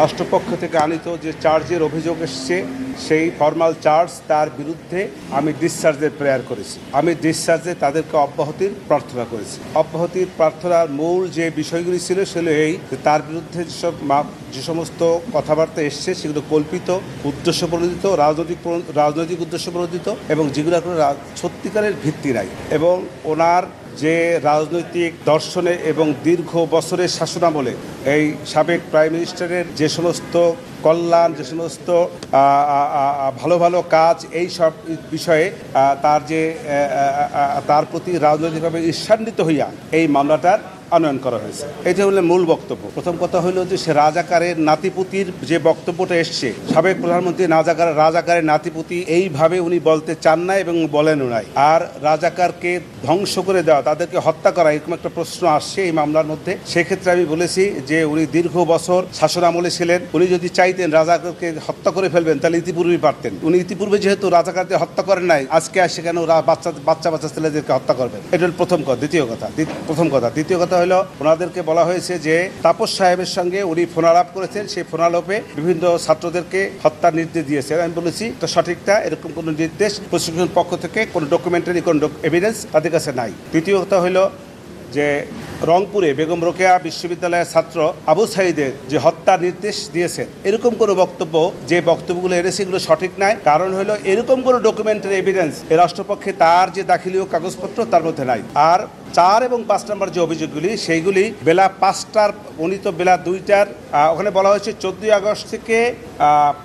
রাষ্ট্রপক্ষ থেকে আনিত যে চার্জের অভিযোগ এসছে সেই ফর্মাল চার্জ তার বিরুদ্ধে আমি ডিসচার্জের প্রেয়ার করেছি। আমি ডিসচার্জে তাদেরকে অব্যাহতির প্রার্থনা করেছি। অব্যাহতির প্রার্থনার মূল যে বিষয়গুলি ছিল সেগুলো এই যে তার বিরুদ্ধে যে সমস্ত কথাবার্তা এসছে সেগুলো কল্পিত, উদ্দেশ্য প্রণোদিত, রাজনৈতিক উদ্দেশ্য প্রণোদিত এবং যেগুলো কোনো সত্যিকারের ভিত্তি নাই এবং ওনার যে রাজনৈতিক দর্শনে এবং দীর্ঘ বছরের শাসনামলে এই সাবেক প্রাইম মিনিস্টারের যে সমস্ত কল্যাণ, যে সমস্ত ভালো ভালো কাজ, এই সব বিষয়ে তার প্রতি রাজনৈতিকভাবে ঈর্ষান্বিত হইয়া এই মামলাটার আনয়ন করা হয়েছে। এটা হলো মূল বক্তব্য। প্রথম কথা হলো যে সে রাজাকারের নাতিপুতির যে বক্তব্যটা এসছে, সাবেক প্রধানমন্ত্রী রাজাকারের নাতিপুতি এইভাবে উনি বলতে চান না এবং বলেনও নাই। আর রাজাকারকে ধ্বংস করে দেওয়া, তাদেরকে হত্যা করা, এরকম একটা প্রশ্ন আসছে এই মামলার মধ্যে। সেক্ষেত্রে আমি বলেছি যে উনি দীর্ঘ বছর শাসন আমলে ছিলেন। উনি যদি চাইতেন রাজাকারকে হত্যা করে ফেলবেন তাহলে ইতিপূর্বেই পারতেন। উনি ইতিপূর্বে যেহেতু রাজাকারকে হত্যা করেন নাই, আজকে আসে কেন বাচ্চা ছেলেদেরকে হত্যা করবেন? এটা হল প্রথম কথা। দ্বিতীয় কথা হলো ওনাদেরকে বলা হয়েছে যে তাপস সাহেবের সঙ্গে উনি ফোনালাপ করেছেন, সেই ফোনালাপে বিভিন্ন ছাত্রদেরকে হত্যার নির্দেশ দিয়েছেন। আমি বলেছি এটা সঠিকটা, এরকম কোনো নির্দেশ প্রশাসনের পক্ষ থেকে কোনো ডকুমেন্টারি কোনো এভিডেন্স তাদের কাছে নাই। তৃতীয় কথা হলো যে রংপুরে বেগম রোকেয়া বিশ্ববিদ্যালয়ের ছাত্র আবু সাইদের যে হত্যার নির্দেশ দিয়েছেন, এরকম কোনো বক্তব্য, যে বক্তব্যগুলো এনেছে এগুলো সঠিক নয়। কারণ হলো এরকম কোনো ডকুমেন্টারি এভিডেন্স এ রাষ্ট্রপক্ষে তার যে দাখিলীয় কাগজপত্র তার মধ্যে নাই। আর 4 এবং 5 নম্বর যে অভিযোগগুলি সেইগুলি বেলা 5টার, উনি তো বেলা 2টার, ওখানে বলা হয়েছে 14 আগস্ট থেকে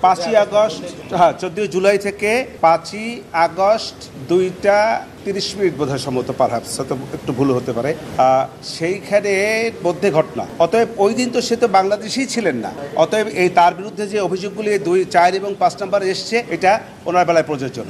5ই আগস্ট, 14 জুলাই থেকে 5ই আগস্ট 2টা 30 বোধহয় সম্ভবত, পারহাপস একটু ভুল হতে পারে, সেইখানে মধ্যে ঘটনা। অতএব ওই দিন তো সে তো বাংলাদেশেই ছিলেন না। অতএব এই তার বিরুদ্ধে যে অভিযোগগুলি 2, 4 এবং 5 নম্বর এসছে এটা ওনার বেলায় প্রযোজ্য না।